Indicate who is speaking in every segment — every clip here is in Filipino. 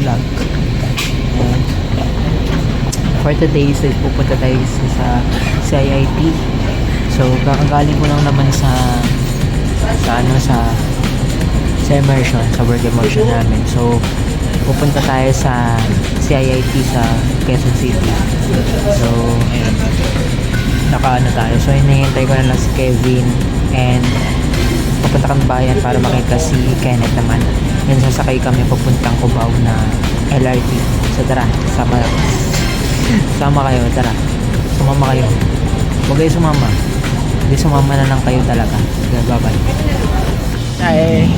Speaker 1: vlog. And for today's pupunta tayo sa CIIT. So kakagaling ko lang naman sa immersion, sa work immersion namin. So pupunta tayo sa CIIT sa Quezon City. So ayun, tayo. So hinihintay ko na lang si Kevin and papunta kami bayan para makita si Kenneth naman. Yan, sasakay kami papuntang Cubao na LRT. So tara, sama kayo, tara. Sumama kayo. Huwag kayo sumama. Hindi, sumama na lang kayo talaga. Okay, bye-bye. Ay,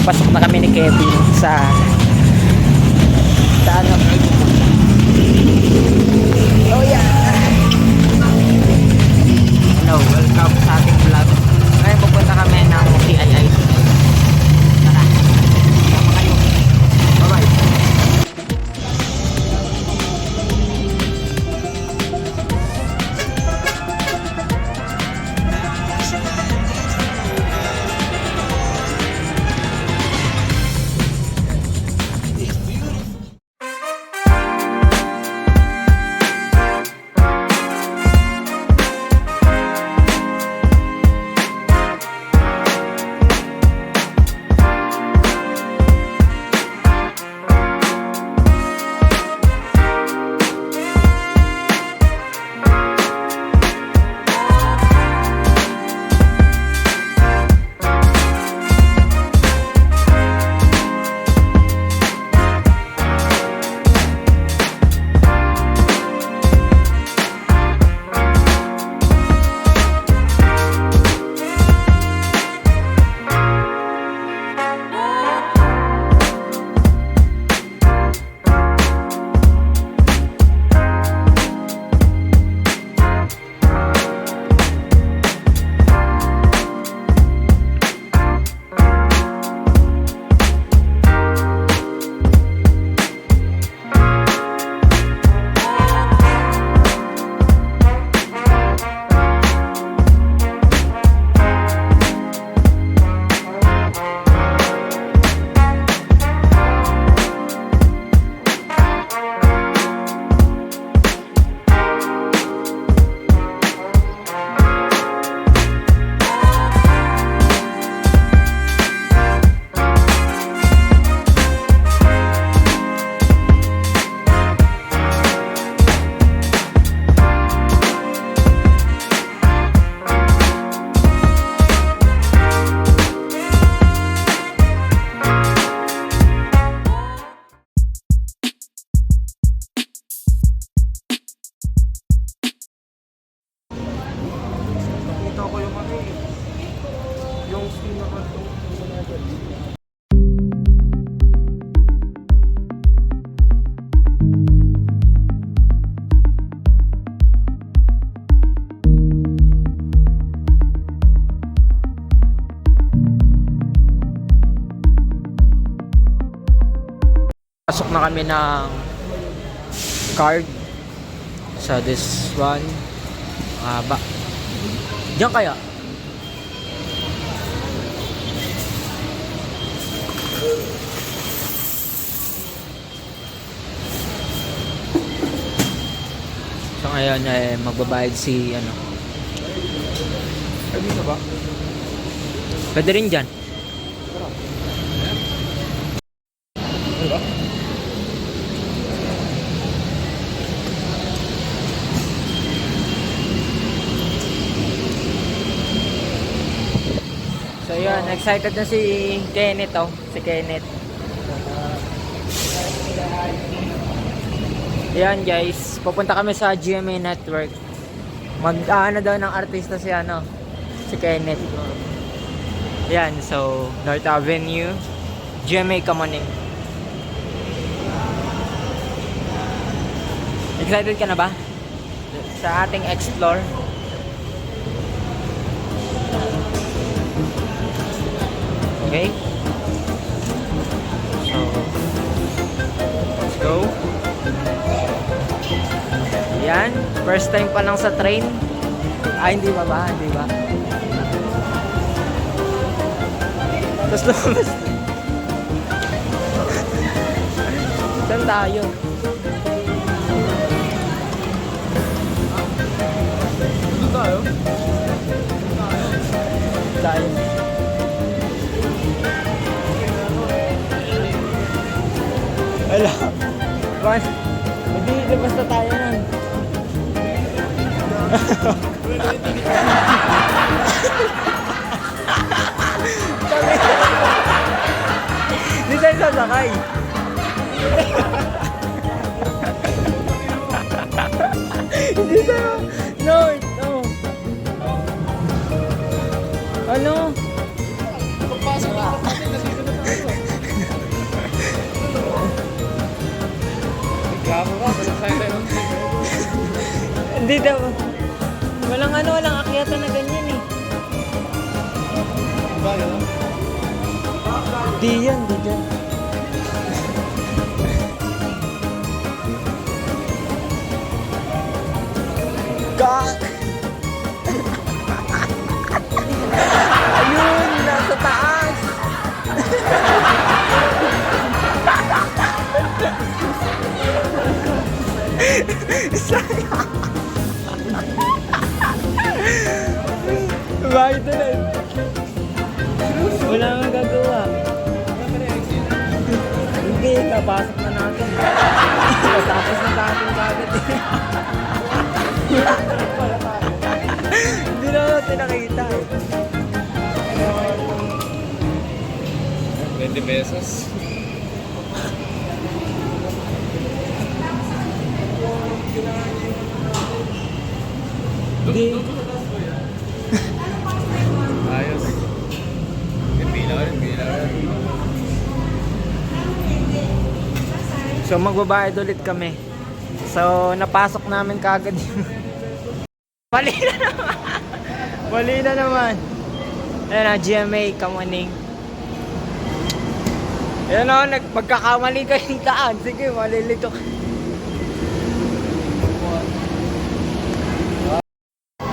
Speaker 1: pasok na kami ni Kevin sa ano. Oh yeah. Hello, welcome sa ating vlog. Ngayon pupunta kami ng CIIT. Tara, sama kayo. Bye-bye. Pasok na kami ng card sa this one. Diyan kaya? So ngayon magbabayad si ano. Pwede ba? Pwede rin dyan. Diba? So yun, excited na si Kenneth si Kenneth. Yan guys, pupunta kami sa GMA Network. Mag-ano daw ng artista si Kenneth. Yan, so North Avenue, GMA Kamuning. Excited ka na ba sa ating explore? Okay? So, let's go. Yan, first time pa lang sa train. Hindi ba? Hindi ba? Tapos lumabas. Saan tayo?
Speaker 2: Dito tayo?
Speaker 1: Tayo. Wala. One. Hindi, labas na tayo nun. Hindi tayo sasakay. Hindi tayo. No, no. Ano?
Speaker 2: Pagpasok na natin, nandito na tayo. Reklamo ka, balik tayo ng
Speaker 1: Hindi daw. Walang akyatan na ganyan eh.
Speaker 2: Ba, gano'n?
Speaker 1: Di yan, di dyan. Gak! Ayun, nasa taas! Sayang! Bakit doon? Wala nga gagawa. Hindi, kapasok na natin. Tapos na natin kagad eh. Hindi na natin nakita eh.
Speaker 2: 20 pesos.
Speaker 1: Hindi.
Speaker 2: Ayos. Pila ka rin, pila ka rin.
Speaker 1: So magbabayad ulit kami. So napasok namin kagad yung... Mali na naman! Mali na naman! Ayan na, GMA, Kamuning. Ayan o, magkakamali kayong daan. Sige, malilito ka.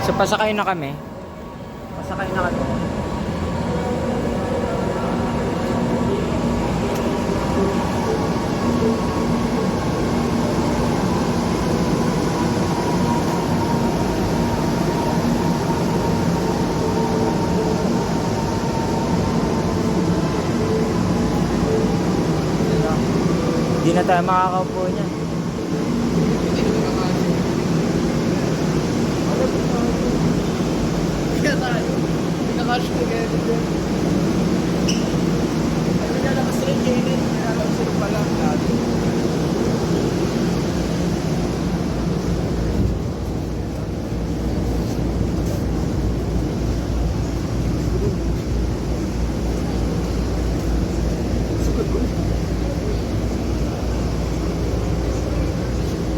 Speaker 1: So pasakay na kami. Pasakay na kami. Hindi na tayo makakaupo niyan.
Speaker 2: Kaya tayo. Pinakash ko kaya dito. Ay, pinalabas rin kainin. Pinalabas rin pala.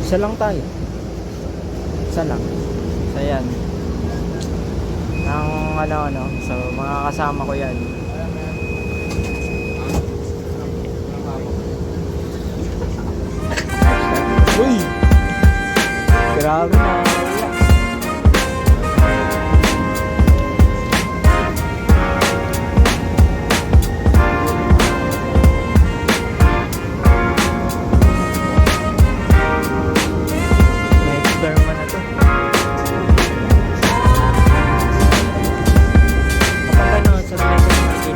Speaker 1: Isa lang tayo. Isa lang. So yan. Ang ano. So mga kasama ko yan. Uy! Grabe na. Experiment na to. Kapag ano, sa Mesa Marikina Pasig.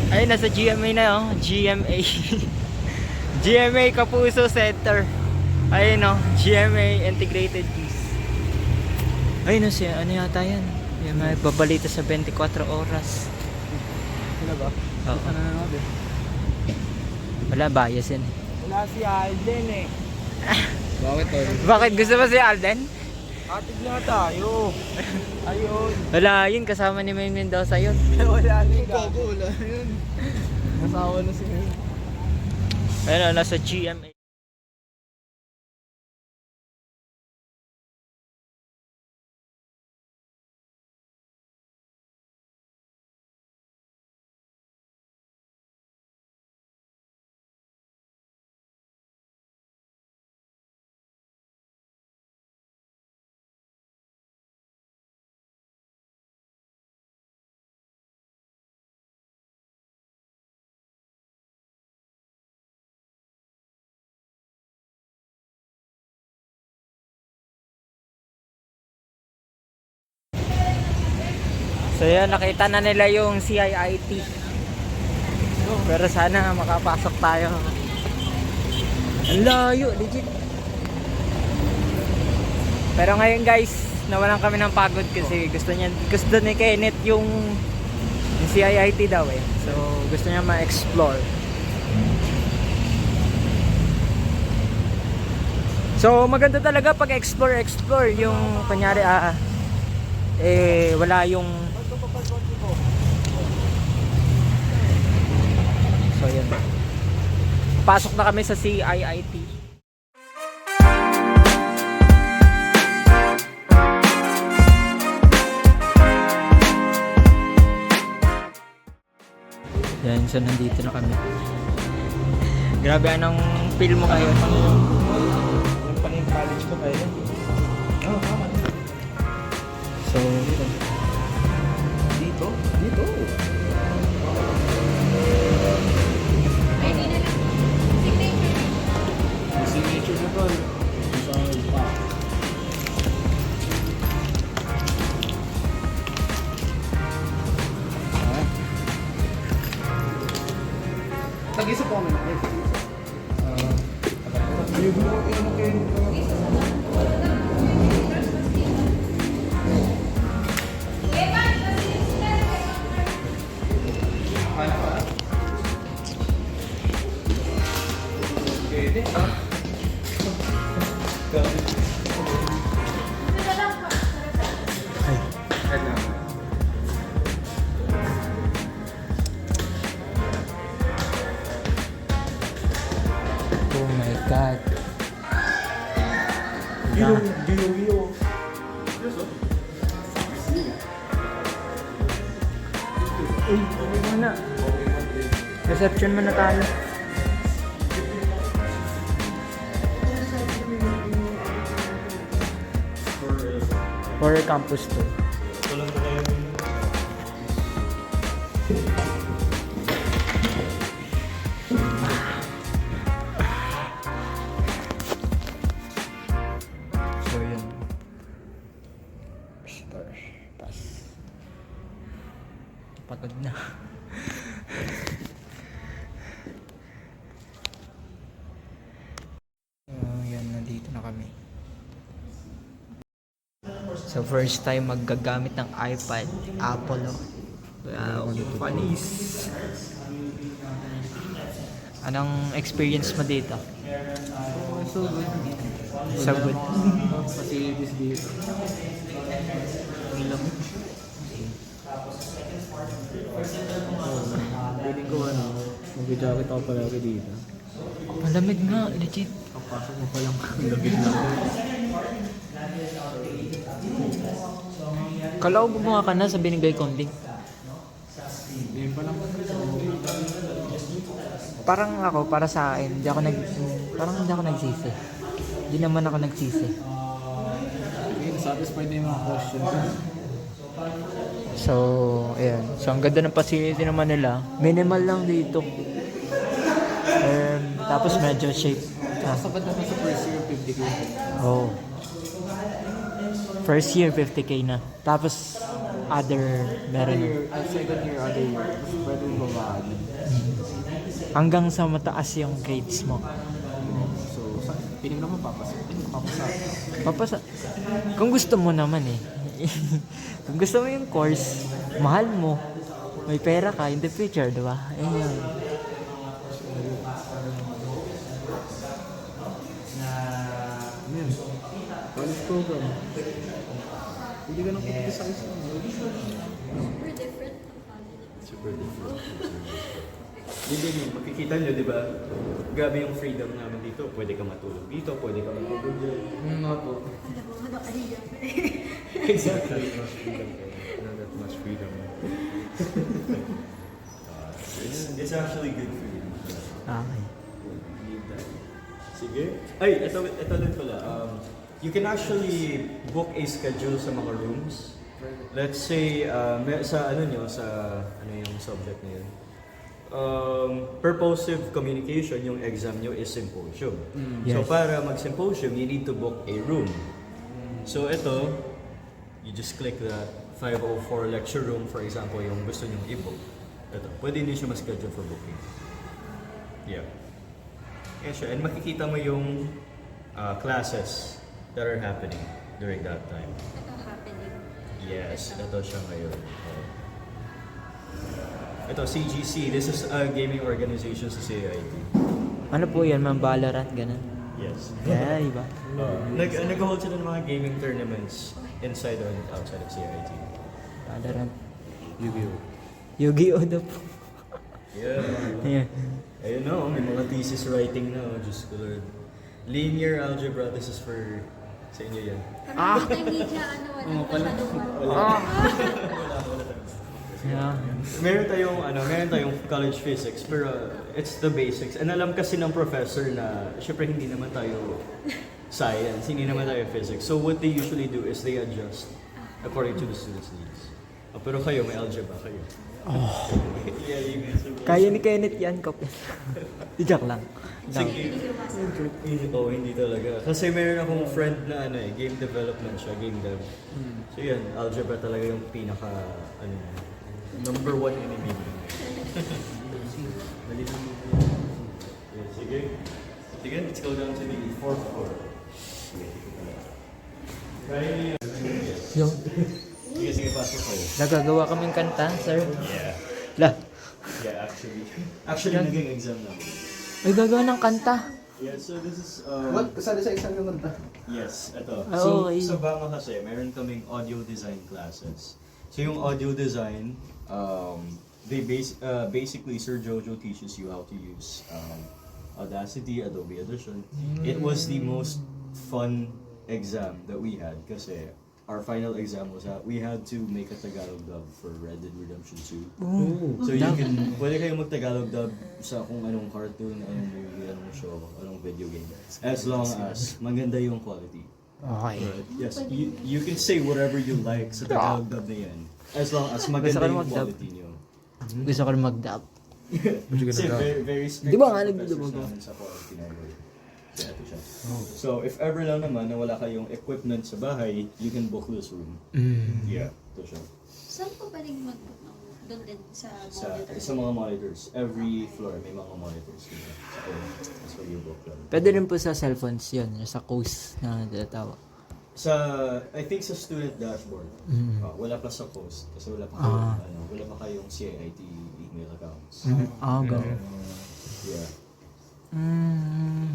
Speaker 1: Ay, nasa GMA na oh. GMA. GMA Kapuso Center. Ayun oh, GMA Integrated Peace. Ayun oh, siya, ano yata yan? Yung may babalita sa 24 oras.
Speaker 2: Wala ba?
Speaker 1: Oo.
Speaker 2: Ano na natin?
Speaker 1: Wala, bias yan.
Speaker 2: Wala si Alden eh. Bakit to?
Speaker 1: Bakit gusto mo si Alden?
Speaker 2: Atig nga tayo. Ayun.
Speaker 1: Wala yun, kasama ni May Mendoza yun.
Speaker 2: Wala na yung gago. Wala na yun. Nasawa na si May.
Speaker 1: Ayun, nasa GMA. So yun, nakita na nila yung CIIT. Pero sana makapasok tayo. Ang layo, legit. Pero ngayon guys, nawalan kami ng pagod kasi gusto ni Kenneth yung CIIT daw eh. So gusto niya ma-explore. So maganda talaga pag explore yung kunyari wala yung so yan. Pasok na kami sa CIIT. Yan, so nandito na kami. Grabe, anong feel mo ngayon?
Speaker 2: Yung pa yung college ko kayo. Oo, tama.
Speaker 1: So,
Speaker 2: Dito? Dito. Signature na to. Tag-isa po kami.
Speaker 1: oh my God.
Speaker 2: Gilo.
Speaker 1: Uy, okay muna. Reception muna tayo. For campus tour. So yun. Pass. Pagod na. Yan, nandito na kami. So first time maggagamit ng iPad Apollo. Wow, funnies. Anong experience mo dito?
Speaker 2: So good.
Speaker 1: So good.
Speaker 2: Facilities dito. Ilang. Feeling ko mag-jacket ako palagi dito.
Speaker 1: Malamig nga, legit.
Speaker 2: Pagpasok mo pa lang, lamig na ako.
Speaker 1: Kala ko gumawa ka na sa binigay kong link.
Speaker 2: Hindi pa lang.
Speaker 1: Parang ako, para sa akin, hindi ako nagsisi. Hindi naman ako nagsisi.
Speaker 2: Satisfied na yung mga questions.
Speaker 1: So, ayan. So, ang ganda ng facility naman nila. Minimal lang dito. Tapos medyo shape.
Speaker 2: Sabat na sa first year, 50k.
Speaker 1: Oh. First year, 50k na. Tapos, meron na.
Speaker 2: Second year, other year. Mas pwede yung babaan.
Speaker 1: Hanggang sa mataas yung grades mo.
Speaker 2: So, piling naman papasa.
Speaker 1: Kung gusto mo naman eh. Kung gusto mo yung course, mahal mo. May pera ka in the future, di ba? Ayun.
Speaker 2: College program. Hindi ka nang pupunta sa isa.
Speaker 3: Super different ang family.
Speaker 4: Super different. Yun din yun, makikita nyo, di ba? Grabe yung freedom namin dito. Pwede ka matulog dito, pwede ka matulog dyan.
Speaker 2: Nga po.
Speaker 3: Alam mo, ano kaya?
Speaker 4: Exactly. Much freedom. Not that much freedom. It's actually good for you.
Speaker 1: Okay.
Speaker 4: Need that. Sige. Ay, ito din pala. You can actually book a schedule sa mga rooms. Let's say, sa ano nyo, sa ano yung subject na yun. Purposive communication, yung exam nyo is symposium. So
Speaker 1: Yes.
Speaker 4: para mag-symposium, you need to book a room. So ito, you just click that 504 lecture room, for example, yung gusto nyong i-book. Ito, pwede din siya ma-schedule for booking. Yeah. Yan siya. And makikita mo yung classes that are happening during that time.
Speaker 3: Ito happening.
Speaker 4: Yes, ito siya ngayon. Ito, CGC. This is a gaming organization sa CIT.
Speaker 1: Ano po yan, ma'am? Valorant, ganun?
Speaker 4: Yes.
Speaker 1: Yeah, iba.
Speaker 4: Nag-hold sila ng mga gaming tournaments inside and outside of CIT.
Speaker 1: Valorant.
Speaker 4: Yu-Gi-Oh!
Speaker 1: Yu-Gi-Oh! na po.
Speaker 4: Yeah.
Speaker 1: Yeah.
Speaker 4: Ayun no, may mga thesis writing na. Diyos ko Lord. Linear algebra, this is for sa inyo yan.
Speaker 3: Parang multimedia, ano, walang masyadong
Speaker 1: Yeah.
Speaker 4: Meron tayong college physics, pero it's the basics. And alam kasi ng professor na, syempre hindi naman tayo science, hindi naman tayo physics. So what they usually do is they adjust according to the students' needs. Pero kayo, may algebra kayo.
Speaker 1: Oh.
Speaker 4: Yeah, you guys are-
Speaker 1: Kaya ni Kenneth yan, Kopya. Joke lang.
Speaker 4: Sige. Hindi talaga. Kasi meron akong friend na game development siya, game dev. So yan, algebra talaga yung pinaka, number one enemy mo. Yeah, sige. Sige, let's go down to the fourth floor. Kaya niyo.
Speaker 1: Yung,
Speaker 4: Sige, pasok kayo.
Speaker 1: nagagawa kaming kanta, sir.
Speaker 4: Yeah.
Speaker 1: Lah.
Speaker 4: Yeah, actually naging exam namin.
Speaker 1: Ay, gagawa ng kanta.
Speaker 4: Yeah, so this is,
Speaker 2: What? Kasali sa isang kumanta.
Speaker 4: yes, ito.
Speaker 1: Ah,
Speaker 4: So,
Speaker 1: okay.
Speaker 4: sa Banga kasi, meron kaming audio design classes. So, yung audio design, basically, Sir Jojo teaches you how to use Audacity, Adobe Audition. It was the most fun exam that we had kasi our final exam was that we had to make a Tagalog dub for Red Dead Redemption 2. So you can, pwede kayong mag-Tagalog dub sa kung anong cartoon, anong movie, anong show, anong video game. As long as maganda yung quality.
Speaker 1: Okay.
Speaker 4: Yes, you can say whatever you like sa Tagalog dub na yan. As long as
Speaker 1: Gusto
Speaker 4: maganda
Speaker 1: ko
Speaker 4: yung
Speaker 1: mag-dub.
Speaker 4: quality niyo.
Speaker 1: Gusto ko rin mag-dub.
Speaker 4: Kasi very strict
Speaker 1: Di ba nga,
Speaker 4: yung
Speaker 1: nagdudub
Speaker 4: professors
Speaker 1: ako?
Speaker 4: namin sa quality na yun. Kaya ito siya. So, if ever lang naman na wala kayong equipment sa bahay, you can book this room. Yeah, ito siya.
Speaker 3: Saan po pwedeng mag-book ng doon din sa
Speaker 4: Sa
Speaker 3: monitor?
Speaker 4: mga monitors. Every floor may mga monitors dito. Sa that's where you book them.
Speaker 1: Pwede rin po sa cellphones yun, sa coast na tinatawag.
Speaker 4: I think sa student dashboard. Wala pa sa post kasi wala pa wala pa kayong CIT email accounts.
Speaker 1: Go.
Speaker 4: Yeah.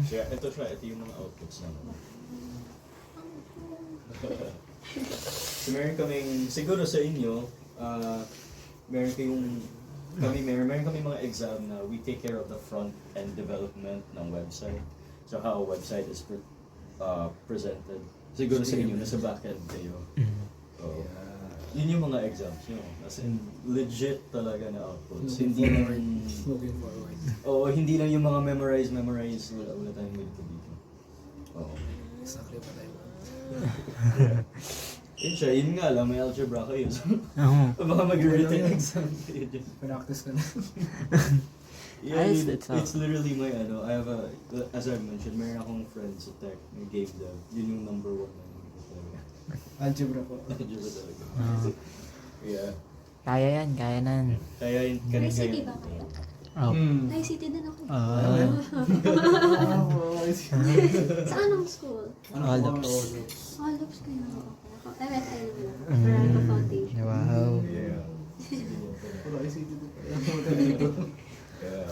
Speaker 4: Kaya ito siya, ito yung mga outputs naman. So meron kaming, siguro sa inyo, meron kaming mga exam na we take care of the front end development ng website. So how a website is presented. Siguro sa inyo, nasa back-end kayo. Yun yung mga exams nyo. As in, legit talaga na outputs. Hindi lang,
Speaker 2: Looking forward.
Speaker 4: hindi lang yung mga memorize. Wala tayong medito dito. Oo.
Speaker 2: Exactly pa tayo.
Speaker 4: Yun siya, yun nga lang, may algebra kayo. So,
Speaker 1: Oo.
Speaker 4: baka mag-written exam kayo dyan.
Speaker 2: Practice ka na.
Speaker 4: Yeah,
Speaker 1: Ayos,
Speaker 4: it's literally my, I have a, as I've mentioned, meron akong friends sa tech, may game dev. Yun yung number one na naging talaga.
Speaker 2: Algebra po.
Speaker 4: Algebra talaga. Yeah.
Speaker 1: Kaya yan, kaya nan.
Speaker 4: Kaya yun,
Speaker 3: May city ba kayo?
Speaker 1: Oh.
Speaker 3: May city din ako. Sa anong school?
Speaker 1: Olives.
Speaker 3: Olives kayo. MSI lang. Meralco Foundation.
Speaker 1: Wow.
Speaker 4: Yeah.
Speaker 2: Puro ICT din.
Speaker 4: Yeah.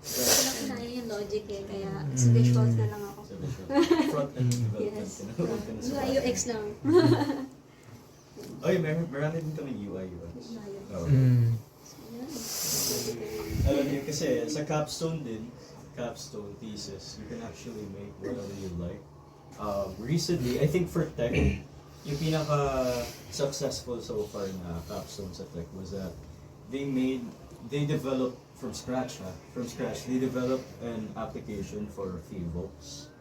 Speaker 3: Wala ko na yung logic eh. Kaya visuals na lang ako.
Speaker 4: So division. Front end development.
Speaker 3: Yes.
Speaker 4: Huwag ka na sa
Speaker 3: UI, UX lang.
Speaker 4: Ay, marami din kami UI, UX. Oh.
Speaker 1: Mm.
Speaker 4: Alam niyo kasi sa capstone thesis, you can actually make whatever you like. Recently, I think for tech, yung pinaka-successful so far na capstone sa tech was that they developed from scratch, they developed an application for Fevox.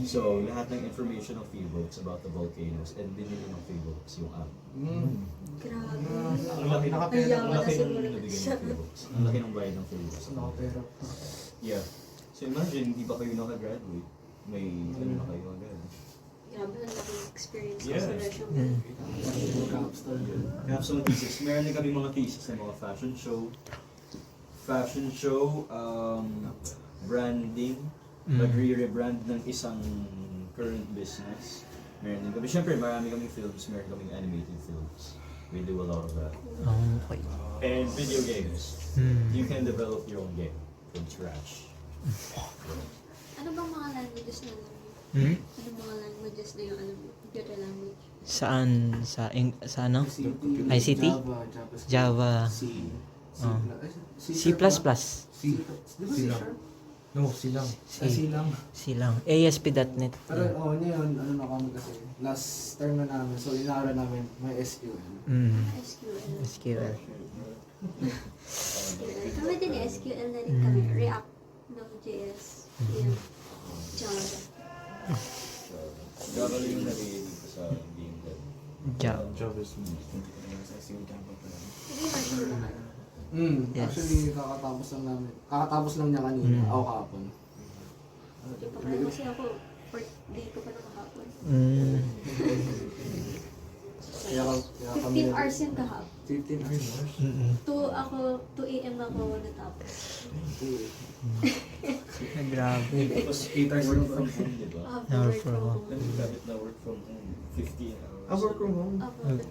Speaker 4: So, lahat ng information of Fevox about the volcanoes and binili ng Fevox yung app.
Speaker 3: Grabe.
Speaker 4: Ang laki ng
Speaker 3: Ayaw na siguro
Speaker 4: nabigay
Speaker 3: siya.
Speaker 4: ng Fevox. Ang laki ng bayad ng Fevox.
Speaker 2: Nakapera.
Speaker 4: Yeah. So imagine, hindi ba kayo nakagraduate? May ano na kayo agad.
Speaker 3: Grabe, ang laking experience
Speaker 4: Yeah.
Speaker 3: kasi na siyang
Speaker 4: Capstone thesis. Meron din kami mga thesis ng mga fashion show, branding, magre-rebrand ng isang current business. Meron din kami. Siyempre, marami kaming films, meron kaming animated films. We do a lot of that.
Speaker 1: Okay.
Speaker 4: And video games.
Speaker 1: Mm.
Speaker 4: You can develop your own game from scratch.
Speaker 3: Ano bang mga languages na alam mo?
Speaker 1: Hmm?
Speaker 3: Ano mga languages na yung alam mo? Computer language.
Speaker 1: Saan? Sa ano? ICT? Java.
Speaker 2: C.
Speaker 1: Oh. C++.
Speaker 2: C. Di ba C lang? No, C lang. C lang.
Speaker 1: C lang. ASP.NET.
Speaker 2: Pero ngayon, ano na kami kasi, last term na namin, so inaaral namin may SQL.
Speaker 1: Mm.
Speaker 3: SQL.
Speaker 1: SQL.
Speaker 3: Kami din eh, SQL na rin kami. React, Node.js, yun. Java.
Speaker 4: Java lang yung narinig ko sa being dead.
Speaker 1: Java.
Speaker 2: Job is
Speaker 3: Hindi version na kayo.
Speaker 1: Yes.
Speaker 2: Actually, kakatapos lang niya kanina, ako kahapon.
Speaker 3: Hindi pa kaya kasi ako, fourth day ko pa na kahapon.
Speaker 1: Mm.
Speaker 2: Kaya kami,
Speaker 3: 15 hours yung kahapon.
Speaker 2: 15 hours.
Speaker 3: 2 a.m. ako natapos.
Speaker 1: Grabe.
Speaker 4: Tapos 8 hours work from home, di ba?
Speaker 3: Work from home.
Speaker 4: Nag-gamit na work from home. 15 hours.
Speaker 2: Work from home?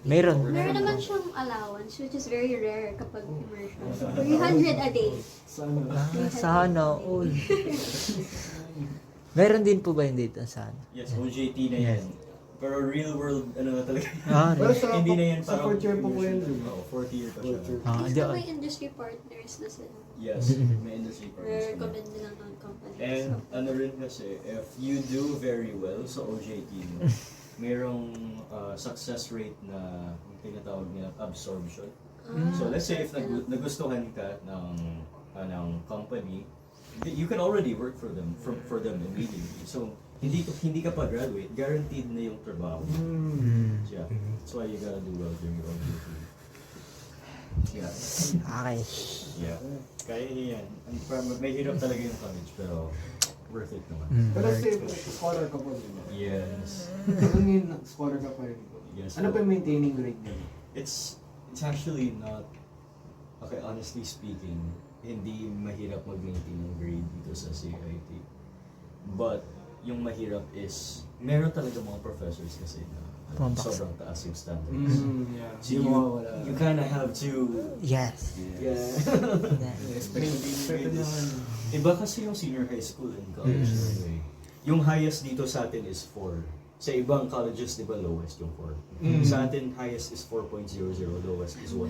Speaker 1: Meron.
Speaker 3: Meron naman siyang allowance, which is very rare kapag immersion. 300 a day.
Speaker 2: Sana.
Speaker 1: Sana all. Meron din po ba yung data sana?
Speaker 4: Yes, OJT na yan. Pero real world, ano na talaga.
Speaker 2: Pero sa,
Speaker 4: Hindi na yan
Speaker 2: sa
Speaker 4: parang
Speaker 2: fourth year po po yun.
Speaker 4: Oo, fourth year pa siya.
Speaker 3: At least may industry partners na sila.
Speaker 4: Yes, may industry partners.
Speaker 3: Recommend nila ng company.
Speaker 4: And ano rin kasi, if you do very well sa OJT mo, mayroong success rate na yung tinatawag nila absorption. So let's say if nagustuhan ka ng company, you can already work for them immediately. So hindi ka pa graduate, guaranteed na yung trabaho. Yeah. That's why you gotta do well during your OJT. Yeah.
Speaker 1: Okay.
Speaker 4: Yeah. Kaya yan. May hirap talaga yung college pero worth it naman.
Speaker 2: Pero say, scholar ka po din.
Speaker 4: Yes.
Speaker 2: Ano yun, scholar ka pa rin po.
Speaker 4: Yes.
Speaker 2: Ano pa yung maintaining grade niya?
Speaker 4: It's actually not, okay, honestly speaking, hindi mahirap mag-maintain ng grade dito sa CIT. But, yung mahirap is, meron talaga mga professors kasi na sobrang taas yung standards.
Speaker 2: Yeah.
Speaker 4: So you kind of have to...
Speaker 1: Yes.
Speaker 2: Yeah.
Speaker 4: Expected iba kasi yung senior high school and college anyway. Yung highest dito sa atin is 4. Sa ibang colleges, di ba, lowest yung 4. Sa atin, highest is 4.00, lowest is 1.00.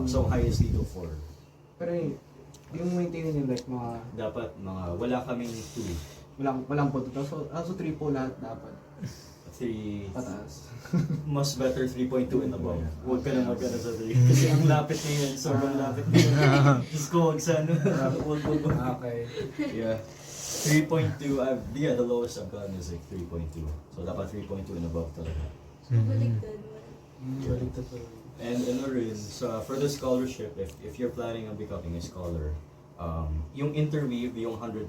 Speaker 4: So, highest dito 4.
Speaker 2: Pero yung maintaining yung like mga...
Speaker 4: Dapat wala kaming 2.
Speaker 2: Walang po dito. So 3 po lahat dapat.
Speaker 4: 3,
Speaker 2: Pataas.
Speaker 4: mas better 3.2 and above. Huwag ka na magkano sa 3. Kasi ang lapit na yun, sobrang lapit na yun. Diyos ko, huwag sa ano. Huwag.
Speaker 2: Okay.
Speaker 4: Yeah. 3.2, the lowest I've gotten is like 3.2. So dapat 3.2 and above talaga.
Speaker 3: Baligtad.
Speaker 2: Baligtad po.
Speaker 4: And ano rin, for the scholarship, if you're planning on becoming a scholar, yung interweave, yung 100%,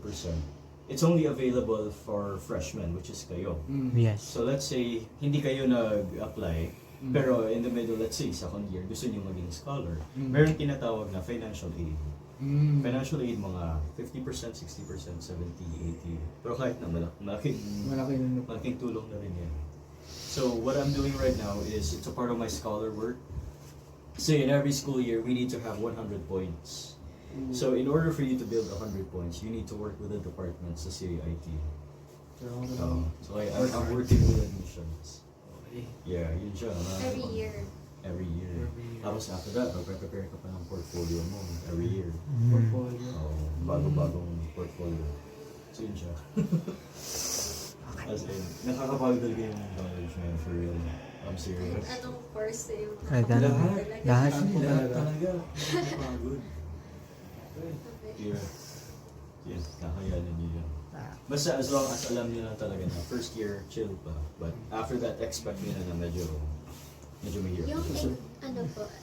Speaker 4: it's only available for freshmen, which is kayo.
Speaker 1: Yes.
Speaker 4: So let's say, hindi kayo nag-apply, pero in the middle, let's say, second year, gusto niyo maging scholar. Meron tinatawag na financial aid. Financial aid, mga 50%, 60%, 70, 80. Pero kahit na malaking tulong na rin yan. So what I'm doing right now is, it's a part of my scholar work. So in every school year, we need to have 100 points. So in order for you to build 100 points, you need to work with the departments sa CIT. So I'm working with admissions. Yeah, yun siya.
Speaker 3: Every year.
Speaker 4: Every year. Tapos after that, prepare ka pa ng portfolio mo every year.
Speaker 2: Portfolio.
Speaker 4: Bago-bagong portfolio. So yun siya. As in, nakakapagod talaga yung college man, for real. I'm serious.
Speaker 3: Anong course yung
Speaker 1: Lahat.
Speaker 4: Talaga. Nakakapagod. Yeah. Yes, kakayanin niyo yun. Basta as long as alam niyo na talaga na first year, chill pa. But after that, expect niyo na medyo mahirap.
Speaker 3: Yung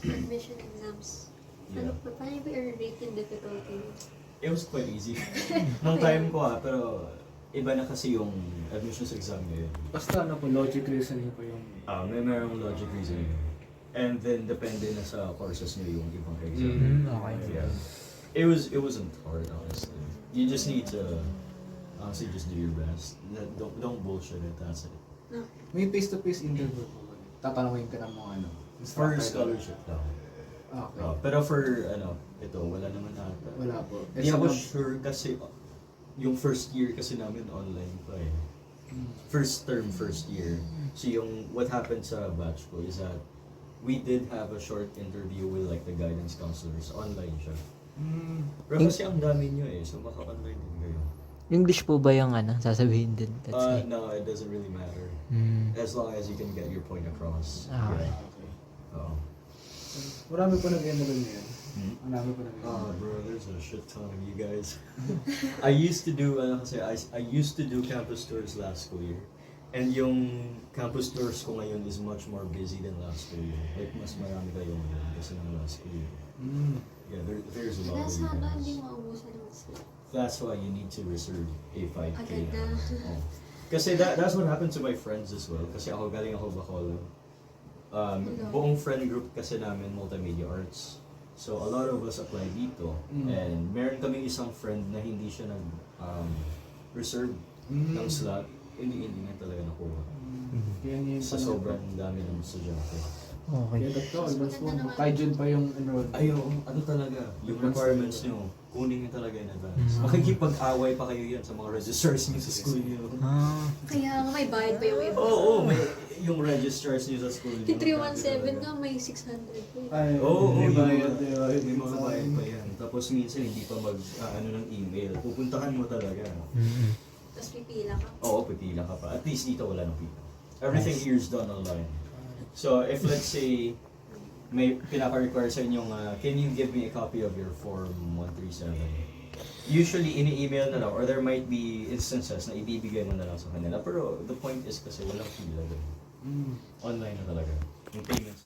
Speaker 3: admission exams,
Speaker 4: Yeah.
Speaker 3: paano ba yung written difficulty?
Speaker 4: It was quite easy. Nung time ko pero iba na kasi yung admissions exam ngayon.
Speaker 2: Basta logic reasoning pa yung...
Speaker 4: Merong logic reasoning. And then depende na sa courses niyo yung ibang exam.
Speaker 1: Okay.
Speaker 4: Yeah. It wasn't hard, honestly. You just need to honestly just do your best. Don't bullshit it, that's it.
Speaker 2: May face-to-face interview po ba? Tatanungin ka ng mga
Speaker 4: For scholarship daw.
Speaker 2: Okay.
Speaker 4: Pero for ito wala naman ata.
Speaker 2: Wala po.
Speaker 4: Hindi ako sure kasi yung first year kasi namin online pa eh. First term, first year. So yung what happened sa batch ko is that we did have a short interview with like the guidance counselors. Online siya. Pero kasi ang dami nyo eh, so maka-online din kayo.
Speaker 1: English po ba yung sasabihin din?
Speaker 4: No, it doesn't really matter. As long as you can get your point across.
Speaker 1: Okay.
Speaker 2: Okay.
Speaker 4: Oo.
Speaker 2: Marami po nag-enroll ngayon. Marami po
Speaker 4: Oh,
Speaker 2: nag-enroll.
Speaker 4: bro, there's a shit ton of you guys. I used to do, I used to do campus tours last school year. And yung campus tours ko ngayon is much more busy than last school year. Like, mas marami kayo ngayon kasi ng last school year. Yeah, there's a lot
Speaker 3: Kaya
Speaker 4: of you
Speaker 3: sana hindi
Speaker 4: guys.
Speaker 3: maubusan ng slot.
Speaker 4: That's why you need to reserve a 5K.
Speaker 3: Agad na.
Speaker 4: Oh. Kasi that's what happened to my friends as well. Kasi galing ako Bacolod. Buong friend group kasi namin multimedia arts. So a lot of us apply dito. And meron kaming isang friend na hindi siya reserve ng slot. Hindi na talaga nakuha.
Speaker 2: Kaya niya yung
Speaker 4: Sa sobrang dami ng estudyante.
Speaker 1: Okay.
Speaker 2: Kaya dapat advance mo. Kahit dyan pa yung enroll.
Speaker 4: Ayaw, talaga, yung requirements nyo, kunin nyo talaga in advance. Makikipag-away pa kayo yan sa mga registrars nyo sa school nyo.
Speaker 3: Kaya nga may bayad pa yung iba.
Speaker 4: Oo, may yung registrars nyo sa school nyo.
Speaker 3: Yung 317 nga may 600 po.
Speaker 2: Ay,
Speaker 4: Oo,
Speaker 2: may
Speaker 4: yung
Speaker 2: bayad.
Speaker 4: may mga bayad pa yan. Tapos minsan hindi pa ng email. Pupuntahan mo talaga.
Speaker 3: Tapos pipila ka.
Speaker 4: Oo, pipila ka pa. At least dito wala nang pila. Everything here is done online. So if let's say may pinaka-require sa inyong can you give me a copy of your form 137? Usually ini-email na lang or there might be instances na ibibigay mo na lang sa kanila. Pero the point is kasi walang pila doon. Online na talaga. Yung payments